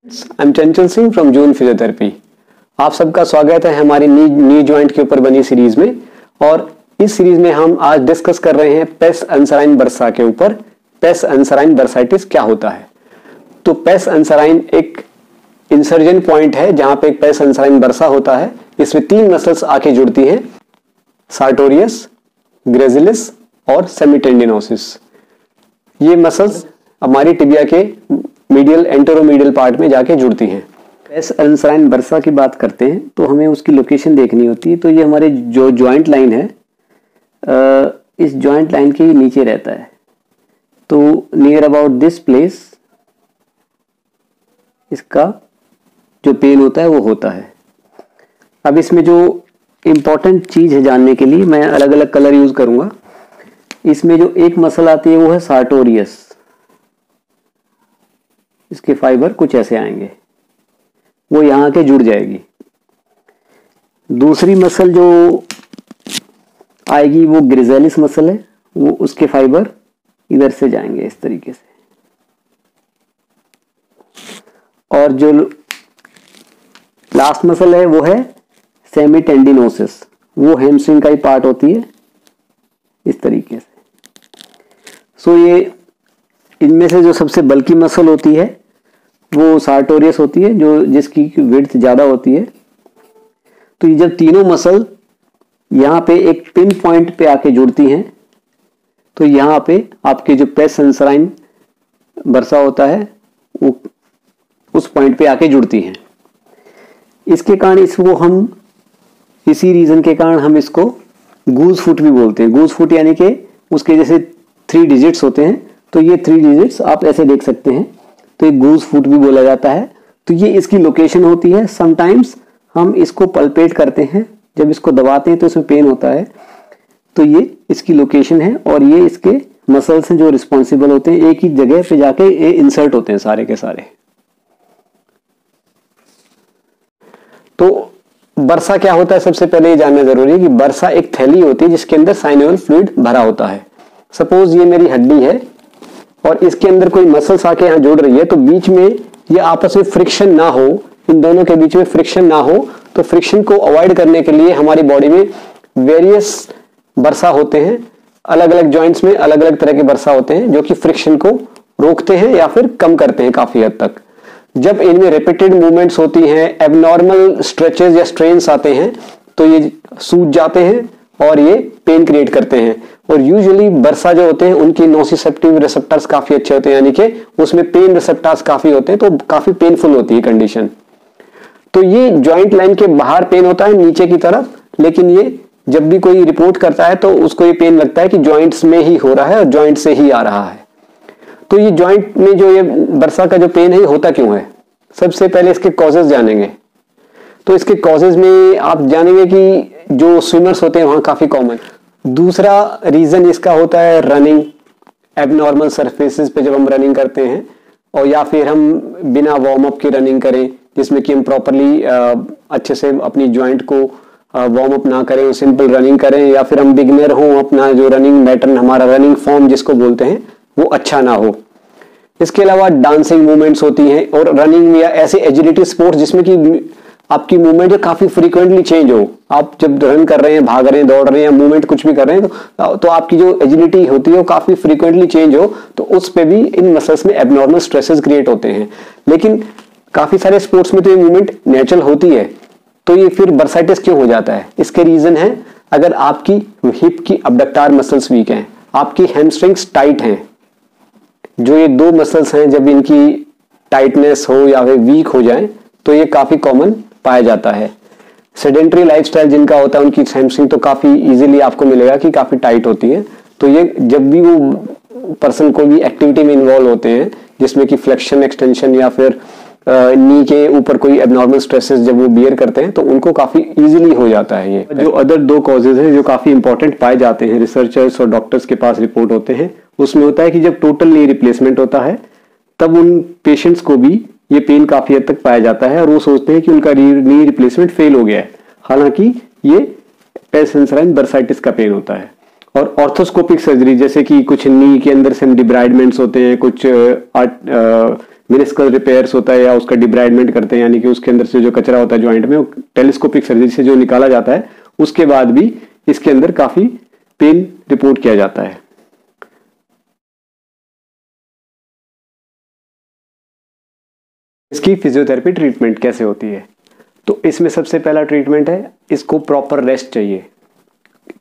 I am Chanchal Singh from June physiotherapy. आप सबका स्वागत है हमारी नी जॉइंट के ऊपर बनी सीरीज में। और इस सीरीज में हम आज डिस्कस कर रहे हैं पेस अंसराइन बर्सा के ऊपर। पेस अंसराइन बर्साइटिस क्या होता है? तो पेस अंसराइन एक इंसर्जन पॉइंट है जहां पे एक पेस अंसराइन बर्सा होता है। इसमें तीन मसल्स आके जुड़ती हैं, सार्टोरियस, ग्रेजिलिस और सेमीटेंडिनोसिस। ये मसल्स हमारी टिबिया के मीडियल एंटेरोमीडियल पार्ट में जाके जुड़ती हैं। पेस अंसराइन बर्सा की बात करते हैं तो हमें उसकी लोकेशन देखनी होती है। तो ये हमारे जो जॉइंट लाइन है, इस जॉइंट लाइन के नीचे रहता है। तो नियर अबाउट दिस प्लेस इसका जो पेन होता है वो होता है। अब इसमें जो इम्पोर्टेंट चीज है जानने के लिए मैं अलग अलग कलर यूज करूंगा। इसमें जो एक मसल आती है वो है सार्टोरियस। इसके फाइबर कुछ ऐसे आएंगे, वो यहां के जुड़ जाएगी। दूसरी मसल जो आएगी वो ग्रेजिलिस मसल है, वो उसके फाइबर इधर से जाएंगे इस तरीके से। और जो लास्ट मसल है वो है सेमीटेंडिनोसिस, वो हैमस्ट्रिंग का ही पार्ट होती है इस तरीके से। सो ये इनमें से जो सबसे बल्की मसल होती है वो सार्टोरियस होती है, जो जिसकी विड्थ ज्यादा होती है। तो ये जब तीनों मसल यहाँ पे एक पिन पॉइंट पे आके जुड़ती हैं तो यहाँ पे आपके जो पेस अंसराइन बर्सा होता है वो उस पॉइंट पे आके जुड़ती हैं। इसके कारण इसको हम इसी रीजन के कारण हम इसको गूज फुट भी बोलते हैं। गूज फुट यानी कि उसके जैसे 3 डिजिट्स होते हैं, तो ये 3 डिजिट्स आप ऐसे देख सकते हैं, तो एक गूज फुट भी बोला जाता है। तो ये इसकी लोकेशन होती है। समटाइम्स हम इसको पल्पेट करते हैं, जब इसको दबाते हैं तो इसमें पेन होता है। तो ये इसकी लोकेशन है और ये इसके मसल्स हैं जो रिस्पॉन्सिबल होते हैं, एक ही जगह पे जाके ये इंसर्ट होते हैं सारे के सारे। तो बर्सा क्या होता है, सबसे पहले ये जानना जरूरी है कि बर्सा एक थैली होती है जिसके अंदर साइनोवियल फ्लूइड भरा होता है। सपोज ये मेरी हड्डी है और इसके अंदर कोई मसल्स आके यहाँ जुड़ रही है, तो बीच में ये आपस में फ्रिक्शन ना हो, इन दोनों के बीच में फ्रिक्शन ना हो, तो फ्रिक्शन को अवॉइड करने के लिए हमारी बॉडी में वेरियस बर्सा होते हैं। अलग अलग जॉइंट्स में अलग अलग तरह के बर्सा होते हैं जो कि फ्रिक्शन को रोकते हैं या फिर कम करते हैं काफी हद तक। जब इनमें रिपीटेड मूवमेंट्स होती हैं, एबनॉर्मल स्ट्रेचेस या स्ट्रेन्स आते हैं, तो ये सूज जाते हैं और ये पेन क्रिएट करते हैं। और यूजुअली बर्सा जो होते हैं उनकी नोसिसेप्टिव रिसेप्टर्स काफी अच्छे होते हैं, यानी कि उसमें पेन रिसेप्टर्स काफी होते हैं, तो काफी पेनफुल होती है कंडीशन। तो ये जॉइंट लाइन के बाहर पेन होता है नीचे की तरफ, लेकिन ये जब भी कोई रिपोर्ट करता है तो उसको ये पेन लगता है कि जॉइंट्स में ही हो रहा है और जॉइंट से ही आ रहा है। तो ये जॉइंट में जो ये बर्सा का जो पेन है होता क्यों है? सबसे पहले इसके कॉजेज जानेंगे। तो इसके कॉजेज में आप जानेंगे कि जो स्विमर्स होते हैं वहां काफी कॉमन। दूसरा रीजन इसका होता है रनिंग, एबनॉर्मल सरफेसेस पे जब हम रनिंग करते हैं, और या फिर हम बिना वार्म अप की रनिंग करें जिसमें कि हम प्रॉपरली अच्छे से अपनी जॉइंट को वार्म अप ना करें, सिंपल रनिंग करें, या फिर हम बिगिनर हो, अपना जो रनिंग पैटर्न, हमारा रनिंग फॉर्म जिसको बोलते हैं, वो अच्छा ना हो। इसके अलावा डांसिंग मूवमेंट्स होती हैं और रनिंग या ऐसे एजिलिटी स्पोर्ट्स जिसमें कि आपकी मूवमेंट जो काफी फ्रीक्वेंटली चेंज हो। आप जब रन कर रहे हैं, भाग रहे हैं, दौड़ रहे हैं, मूवमेंट कुछ भी कर रहे हैं, तो आपकी जो एजिलिटी होती है वो काफी फ्रीक्वेंटली चेंज हो, तो उस पे भी इन मसल्स में एबनॉर्मल स्ट्रेसेस क्रिएट होते हैं। लेकिन काफी सारे स्पोर्ट्स में तो ये मूवमेंट नेचुरल होती है, तो ये फिर बर्साइटिस क्यों हो जाता है? इसके रीजन है, अगर आपकी हिप की अबडक्टार मसल्स वीक हैं, आपकी हैमस्ट्रिंग्स टाइट हैं, जो ये 2 मसल्स हैं, जब इनकी टाइटनेस हो या फिर वीक हो जाए तो ये काफी कॉमन पाया जाता है। सेडेंटरी लाइफस्टाइल जिनका होता है उनकी हैमस्ट्रिंग तो काफी इजीली आपको मिलेगा कि काफी टाइट होती है। तो ये जब भी वो पर्सन कोई भी एक्टिविटी में इन्वॉल्व होते हैं जिसमें कि फ्लेक्शन, एक्सटेंशन या फिर नी के ऊपर कोई एबनॉर्मल स्ट्रेसेस जब वो बियर करते हैं तो उनको काफी इजीली हो जाता है। ये जो अदर 2 कॉजेज हैं जो काफी इंपॉर्टेंट पाए जाते हैं, रिसर्चर्स और डॉक्टर्स के पास रिपोर्ट होते हैं, उसमें होता है कि जब टोटल नी रिप्लेसमेंट होता है तब उन पेशेंट्स को भी ये पेन काफी हद तक पाया जाता है और वो सोचते हैं कि उनका नी रिप्लेसमेंट फेल हो गया है, हालांकि ये पेस अंसराइन बर्साइटिस का पेन होता है। और ऑर्थोस्कोपिक सर्जरी, जैसे कि कुछ नी के अंदर से डिब्राइडमेंट्स होते हैं, कुछ मेनिस्कल रिपेयर्स होता है या उसका डिब्राइडमेंट करते हैं, यानी कि उसके अंदर से जो कचरा होता है जॉइंट में, वो टेलीस्कोपिक सर्जरी से जो निकाला जाता है, उसके बाद भी इसके अंदर काफी पेन रिपोर्ट किया जाता है। इसकी फिजियोथेरेपी ट्रीटमेंट कैसे होती है? तो इसमें सबसे पहला ट्रीटमेंट है, इसको प्रॉपर रेस्ट चाहिए,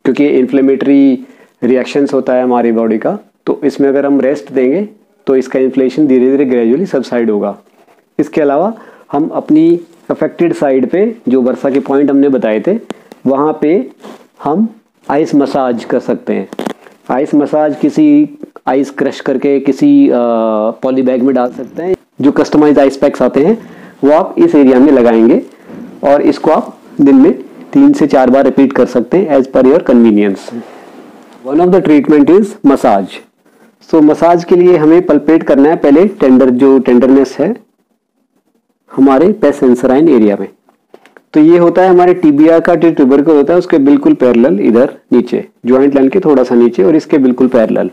क्योंकि इन्फ्लेमेटरी रिएक्शंस होता है हमारी बॉडी का, तो इसमें अगर हम रेस्ट देंगे तो इसका इन्फ्लेशन धीरे धीरे ग्रेजुअली सबसाइड होगा। इसके अलावा हम अपनी अफेक्टेड साइड पे जो वर्षा के पॉइंट हमने बताए थे, वहाँ पे हम आइस मसाज कर सकते हैं। आइस मसाज किसी आइस क्रश करके किसी पॉली बैग में डाल सकते हैं। जो कस्टमाइज आइस पैक्स आते हैं वो आप इस एरिया में लगाएंगे और इसको आप दिन में 3 से 4 बार रिपीट कर सकते हैं एज पर your convenience. One of the treatment is massage. So massage के लिए हमें पल्पेट करना है पहले टेंडरनेस है हमारे पेसेंसराइन एरिया में। तो ये होता है हमारे टिबिया का जो ट्यूबरकल होता है उसके बिल्कुल पैरेलल, इधर नीचे जॉइंट लाइन के थोड़ा सा नीचे और इसके बिल्कुल पैरेलल।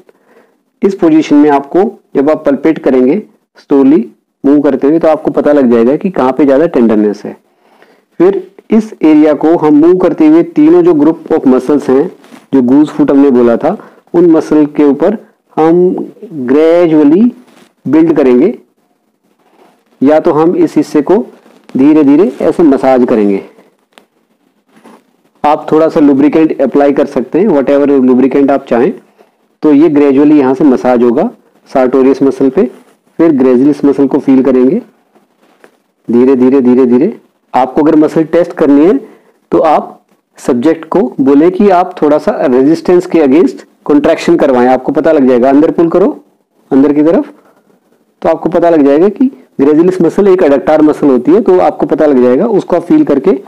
इस पोजीशन में आपको जब आप पल्पेट करेंगे स्लोली मूव करते हुए, तो आपको पता लग जाएगा कि कहाँ पे ज्यादा टेंडरनेस है। फिर इस एरिया को हम मूव करते हुए तीनों जो ग्रुप ऑफ मसल्स हैं, जो गूज फुट हमने बोला था, उन मसल के ऊपर हम ग्रेजुअली बिल्ड करेंगे, या तो हम इस हिस्से को धीरे धीरे ऐसे मसाज करेंगे। आप थोड़ा सा लुब्रिकेंट अप्लाई कर सकते हैं, वट एवर लुब्रिकेंट आप चाहें। तो ये ग्रेजुअली यहाँ से मसाज होगा सार्टोरियस मसल पे, फिर ग्रेजिलिस मसल को फील करेंगे धीरे धीरे धीरे धीरे। आपको अगर मसल टेस्ट करनी है तो आप सब्जेक्ट को बोले कि आप थोड़ा सा रेजिस्टेंस के अगेंस्ट कॉन्ट्रैक्शन करवाएं, आपको पता लग जाएगा। अंदर पुल करो अंदर की तरफ, तो आपको पता लग जाएगा कि ग्रेजिलिस मसल एक एडक्टार मसल होती है, तो आपको पता लग जाएगा, उसको आप फील करके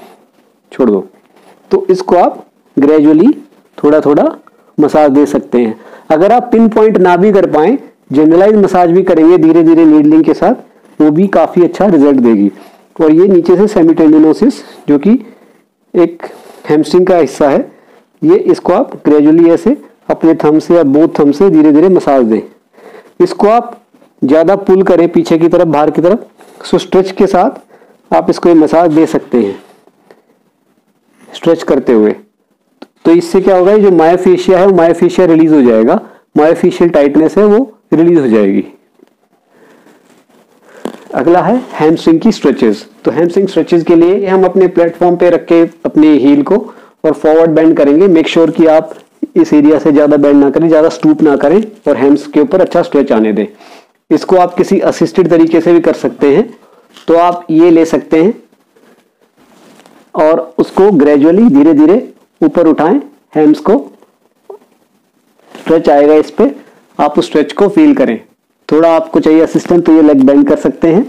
छोड़ दो। तो इसको आप ग्रेजुअली थोड़ा थोड़ा मसाज दे सकते हैं। अगर आप पिन पॉइंट ना भी कर पाए, जनरलाइज मसाज भी करेंगे धीरे धीरे नीडलिंग के साथ, वो भी काफी अच्छा रिजल्ट देगी। और ये नीचे से सेमीटेंडिनोसिस जो कि एक हैमस्ट्रिंग का हिस्सा है, ये इसको आप ग्रेजुअली ऐसे अपने थंब से या बोथ थंब से धीरे धीरे मसाज दें। इसको आप ज्यादा पुल करें पीछे की तरफ, बाहर की तरफ, सो स्ट्रेच के साथ आप इसको मसाज दे सकते हैं स्ट्रेच करते हुए। तो इससे क्या होगा, जो मायोफेशिया है वो मायोफेशिया रिलीज हो जाएगा, मायोफेशियल टाइटनेस है वो रिलीज हो जाएगी। अगला है हैमस्ट्रिंग की स्ट्रेचेस। तो हैमस्ट्रिंग स्ट्रेचेस के लिए हम अपने प्लेटफॉर्म पे रख के अपने हील को और फॉरवर्ड बेंड करेंगे। मेक श्योर कि आप इस एरिया से ज्यादा बेंड ना करें, ज्यादा स्टूप ना करें और हैम्स के ऊपर अच्छा स्ट्रेच आने दें। इसको आप किसी असिस्टेड तरीके से भी कर सकते हैं, तो आप ये ले सकते हैं और उसको ग्रेजुअली धीरे धीरे ऊपर उठाएं, हैम्स को स्ट्रेच आएगा इस पे, आप उस स्ट्रेच को फील करें। थोड़ा आपको चाहिए असिस्टेंट तो ये लेग बेंड कर सकते हैं।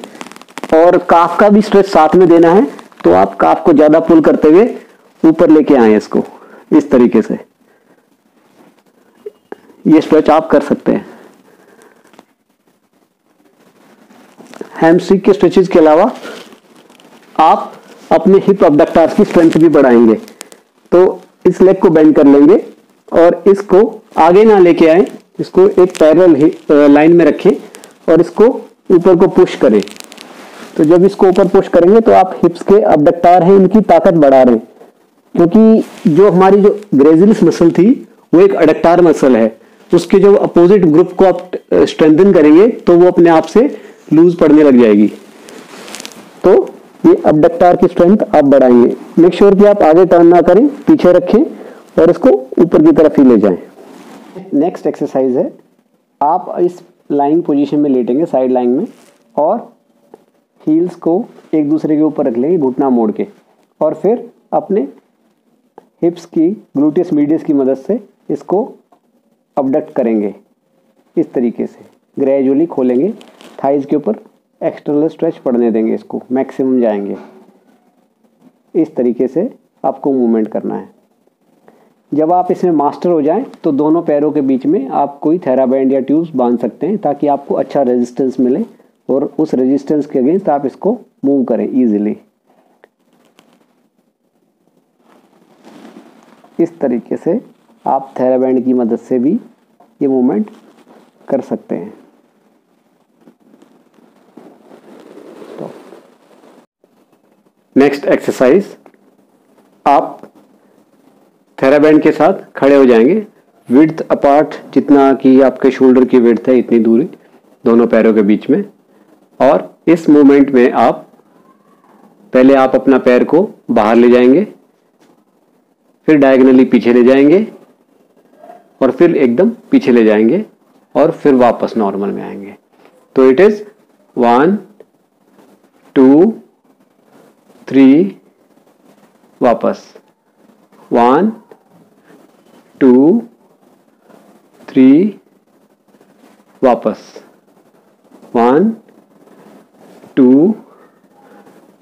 और काफ का भी स्ट्रेच साथ में देना है, तो आप काफ को ज्यादा पुल करते हुए ऊपर लेके आए इसको इस तरीके से, ये स्ट्रेच आप कर सकते हैं। हैमस्ट्रिंग के स्ट्रेचेस के अलावा आप अपने हिप अबडक्टर्स की स्ट्रेंथ भी बढ़ाएंगे। तो इस लेग को बेंड कर लेंगे और इसको आगे ना लेके आए, इसको एक पैरेलल लाइन में रखें और इसको ऊपर को पुश करें। तो जब इसको ऊपर पुश करेंगे तो आप हिप्स के अबडक्टर हैं इनकी ताकत बढ़ा रहे हैं, क्योंकि जो हमारी जो ग्रेजिलिस मसल थी वो एक अडक्टार मसल है, उसके जो अपोजिट ग्रुप को आप स्ट्रेंथन करेंगे तो वो अपने आप से लूज पड़ने लग जाएगी। तो ये अबडक्टर की स्ट्रेंथ आप बढ़ाएंगे। मेक श्योर कि आप आगे टर्न ना करें, पीछे रखें और इसको ऊपर की तरफ ही ले जाएं। नेक्स्ट एक्सरसाइज है, आप इस लाइंग पोजीशन में लेटेंगे साइड लाइंग में और हील्स को एक दूसरे के ऊपर रख लेंगे घुटना मोड़ के, और फिर अपने हिप्स की ग्लूटियस मीडियस की मदद से इसको अबडक्ट करेंगे। इस तरीके से ग्रेजुअली खोलेंगे, थाइज के ऊपर एक्सटर्नल स्ट्रेच पड़ने देंगे, इसको मैक्सिमम जाएंगे। इस तरीके से आपको मूवमेंट करना है। जब आप इसमें मास्टर हो जाएं तो दोनों पैरों के बीच में आप कोई थेराबैंड या ट्यूब्स बांध सकते हैं, ताकि आपको अच्छा रेजिस्टेंस मिले और उस रेजिस्टेंस के अगेंस्ट आप इसको मूव करें इजीली। इस तरीके से आप थेराबैंड की मदद से भी ये मूवमेंट कर सकते हैं। नेक्स्ट एक्सरसाइज, आप थेराबैंड के साथ खड़े हो जाएंगे, विड्थ अपार्ट, जितना कि आपके शोल्डर की विड्थ है इतनी दूरी दोनों पैरों के बीच में। और इस मूवमेंट में पहले आप अपना पैर को बाहर ले जाएंगे, फिर डायगोनली पीछे ले जाएंगे और फिर एकदम पीछे ले जाएंगे और फिर वापस नॉर्मल में आएंगे। तो इट इज 1 2 3 वापस, 1 2 3 वापस, 1 2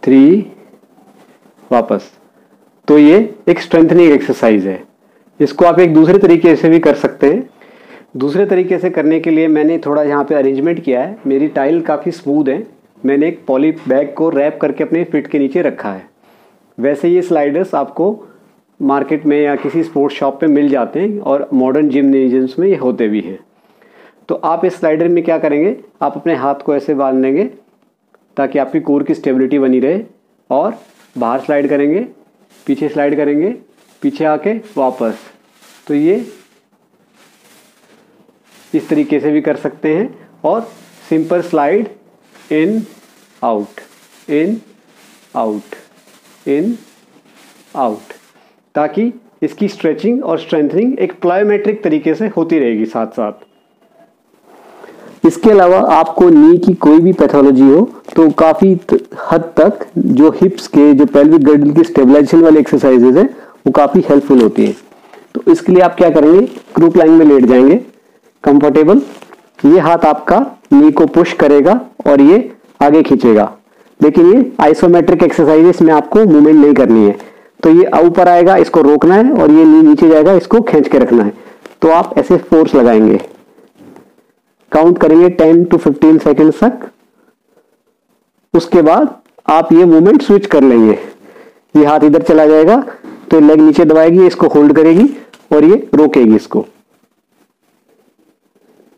3 वापस। तो ये एक स्ट्रेंथनिंग एक्सरसाइज है। इसको आप एक दूसरे तरीके से भी कर सकते हैं। दूसरे तरीके से करने के लिए मैंने थोड़ा यहाँ पे अरेंजमेंट किया है। मेरी टाइल काफ़ी स्मूथ है, मैंने एक पॉली बैग को रैप करके अपने फिट के नीचे रखा है। वैसे ये स्लाइडर्स आपको मार्केट में या किसी स्पोर्ट्स शॉप पे मिल जाते हैं और मॉडर्न जिम्नेजियम्स में ये होते भी हैं। तो आप इस स्लाइडर में क्या करेंगे, आप अपने हाथ को ऐसे बांध देंगे ताकि आपकी कोर की स्टेबिलिटी बनी रहे, और बाहर स्लाइड करेंगे, पीछे स्लाइड करेंगे, पीछे आके वापस। तो ये इस तरीके से भी कर सकते हैं। और simple slide, in out, in out, in out, ताकि इसकी स्ट्रेचिंग और स्ट्रेंथनिंग एक प्लायोमेट्रिक तरीके से होती रहेगी साथ साथ। इसके अलावा आपको नी की कोई भी पैथोलॉजी हो तो काफ़ी हद तक जो हिप्स के, जो पेल्विक गर्डल की स्टेबलाइजेशन वाली एक्सरसाइजेज है वो काफ़ी हेल्पफुल होती है। तो इसके लिए आप क्या करेंगे, क्रूप लाइन में लेट जाएंगे कंफर्टेबल। ये हाथ आपका नी को पुश करेगा और ये आगे खींचेगा, लेकिन ये आइसोमेट्रिक एक्सरसाइज, इसमें आपको मूवमेंट नहीं करनी है। तो ये ऊपर आएगा, इसको रोकना है, और ये नी नीचे जाएगा, इसको खींच के रखना है। तो आप ऐसे फोर्स लगाएंगे, काउंट करेंगे 10 to 15 सेकेंड तक। उसके बाद आप ये मूवमेंट स्विच कर लेंगे। ये हाथ इधर चला जाएगा तो लेग नीचे दबाएगी, इसको होल्ड करेगी और ये रोकेगी इसको।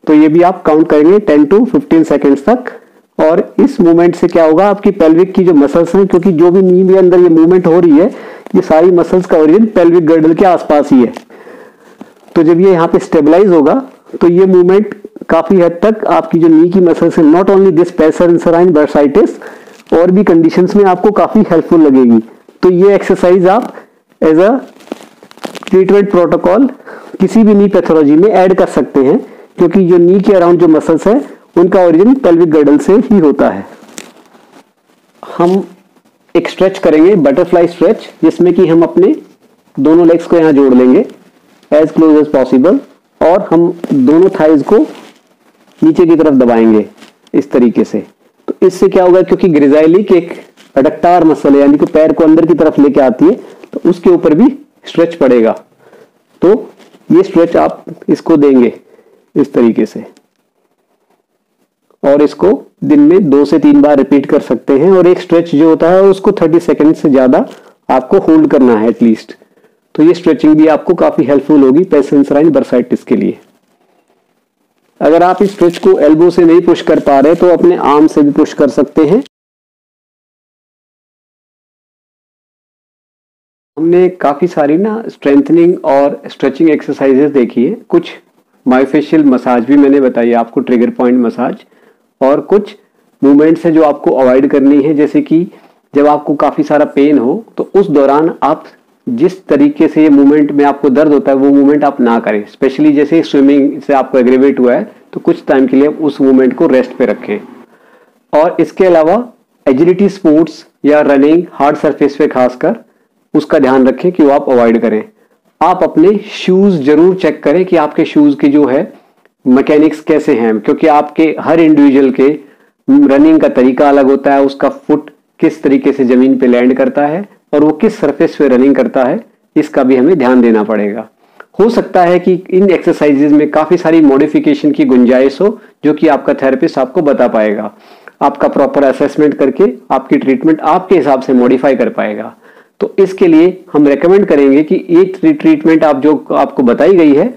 तो ये भी आप काउंट करेंगे 10 to 15 सेकेंड्स तक। और इस मूवमेंट से क्या होगा, आपकी पेल्विक की जो मसल्स हैं, क्योंकि जो भी नी के अंदर ये मूवमेंट हो रही है, ये सारी मसल्स का ओरिजिन पेल्विक गर्डल के आसपास ही है। तो जब ये यहाँ पे स्टेबलाइज होगा तो ये मूवमेंट काफी हद तक आपकी जो नी की मसल्स है, नॉट ओनली दिस पैसर इंसराइन बर्साइटिस, और भी कंडीशंस में आपको काफी हेल्पफुल लगेगी। तो ये एक्सरसाइज आप एज अ ट्रीटमेंट प्रोटोकॉल किसी भी नी पैथोलॉजी में ऐड कर सकते हैं, क्योंकि जो नी के अराउंड जो मसल्स है उनका ओरिजिन पेल्विक गर्डल से ही होता है। हम एक स्ट्रेच करेंगे, बटरफ्लाई स्ट्रेच, जिसमें कि हम अपने दोनों लेग्स को यहाँ जोड़ लेंगे एज क्लोज एज पॉसिबल, और हम दोनों थाइज को नीचे की तरफ दबाएंगे इस तरीके से। तो इससे क्या होगा, क्योंकि ग्रेजाइलिक एक अडक्टार मसल है, यानी कि पैर को अंदर की तरफ लेके आती है, तो उसके ऊपर भी स्ट्रेच पड़ेगा। तो ये स्ट्रेच आप इसको देंगे इस तरीके से, और इसको दिन में 2 से 3 बार रिपीट कर सकते हैं। और एक स्ट्रेच जो होता है उसको 30 सेकेंड से ज्यादा आपको होल्ड करना है एटलीस्ट। तो ये स्ट्रेचिंग भी आपको काफी हेल्पफुल होगी पैसर इंसराइन बर्साइटिस के लिए। अगर आप इस स्ट्रेच को एल्बो से नहीं पुश कर पा रहे तो अपने आर्म से भी पुश कर सकते हैं। हमने काफी सारी स्ट्रेंथनिंग और स्ट्रेचिंग एक्सरसाइजेस देखी है। कुछ मायोफेशियल मसाज भी मैंने बताई आपको, ट्रिगर पॉइंट मसाज, और कुछ मूवमेंट्स है जो आपको अवॉइड करनी है। जैसे कि जब आपको काफी सारा पेन हो तो उस दौरान आप जिस तरीके से ये मूवमेंट में आपको दर्द होता है वो मूवमेंट आप ना करें। स्पेशली जैसे स्विमिंग से आपको एग्रीवेट हुआ है तो कुछ टाइम के लिए उस मूवमेंट को रेस्ट पे रखें। और इसके अलावा एजिलिटी स्पोर्ट्स या रनिंग हार्ड सरफेस पे खासकर उसका ध्यान रखें कि वो आप अवॉइड करें। आप अपने शूज जरूर चेक करें कि आपके शूज की जो है मैकेनिक्स कैसे हैं, क्योंकि आपके हर इंडिविजुअल के रनिंग का तरीका अलग होता है। उसका फुट किस तरीके से जमीन पे लैंड करता है और वो किस सरफेस पे रनिंग करता है, इसका भी हमें ध्यान देना पड़ेगा। हो सकता है कि इन एक्सरसाइजेज में काफी सारी मॉडिफिकेशन की गुंजाइश हो, जो कि आपका थेरेपिस्ट आपको बता पाएगा। आपका प्रॉपर असेसमेंट करके आपकी ट्रीटमेंट आपके हिसाब से मॉडिफाई कर पाएगा। तो इसके लिए हम रेकमेंड करेंगे कि ये ट्रीटमेंट आप जो आपको बताई गई है,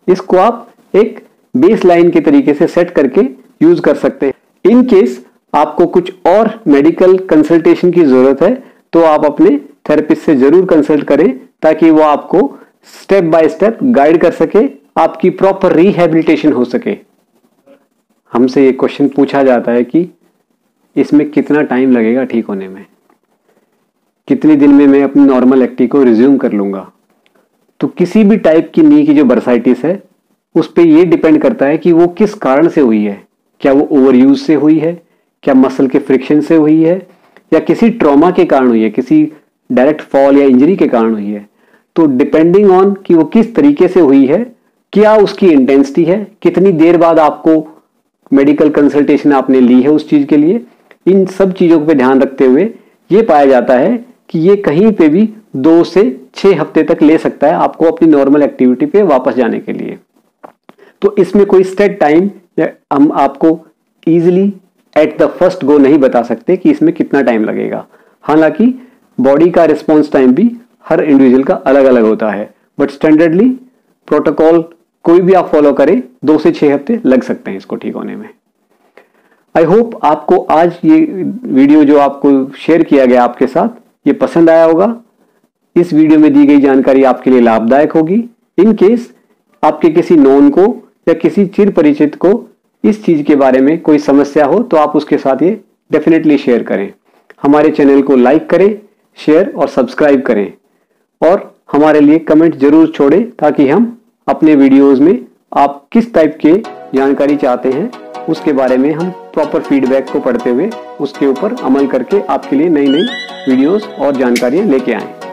इसको आप एक बेस लाइन के तरीके से सेट करके यूज कर सकते हैं। इन केस आपको कुछ और मेडिकल कंसल्टेशन की जरूरत है तो आप अपने थेरेपिस्ट से जरूर कंसल्ट करें ताकि वो आपको स्टेप बाय स्टेप गाइड कर सके, आपकी प्रॉपर रिहैबिलिटेशन हो सके। हमसे ये क्वेश्चन पूछा जाता है कि इसमें कितना टाइम लगेगा ठीक होने में, कितने दिन में मैं अपनी नॉर्मल एक्टिविटी को रिज्यूम कर लूंगा। तो किसी भी टाइप की नी की जो बर्साइटिस है उस पर यह डिपेंड करता है कि वो किस कारण से हुई है। क्या वो ओवर यूज से हुई है, क्या मसल के फ्रिक्शन से हुई है, या किसी ट्रॉमा के कारण हुई है, किसी डायरेक्ट फॉल या इंजरी के कारण हुई है। तो डिपेंडिंग ऑन कि वो किस तरीके से हुई है, क्या उसकी इंटेंसिटी है, कितनी देर बाद आपको मेडिकल कंसल्टेशन आपने ली है उस चीज के लिए, इन सब चीजों पे ध्यान रखते हुए ये पाया जाता है कि ये कहीं पे भी 2 से 6 हफ्ते तक ले सकता है आपको अपनी नॉर्मल एक्टिविटी पे वापस जाने के लिए। तो इसमें कोई सेट टाइम हम आपको easily at the first go नहीं बता सकते कि इसमें कितना टाइम लगेगा। हालांकि बॉडी का रिस्पॉन्स टाइम भी हर इंडिविजुअल का अलग अलग होता है, बट स्टैंडर्डली प्रोटोकॉल कोई भी आप फॉलो करें 2 से 6 हफ्ते लग सकते हैं इसको ठीक होने में। आई होप आपको आज ये वीडियो जो आपको शेयर किया गया आपके साथ ये पसंद आया होगा। इस वीडियो में दी गई जानकारी आपके लिए लाभदायक होगी। इन केस आपके किसी नोन को या किसी चिर परिचित को इस चीज के बारे में कोई समस्या हो तो आप उसके साथ ये डेफिनेटली शेयर करें। हमारे चैनल को लाइक करें, शेयर और सब्सक्राइब करें और हमारे लिए कमेंट जरूर छोड़ें ताकि हम अपने वीडियोस में आप किस टाइप के जानकारी चाहते हैं उसके बारे में हम प्रॉपर फीडबैक को पढ़ते हुए उसके ऊपर अमल करके आपके लिए नई नई वीडियोस और जानकारियां लेके आएं।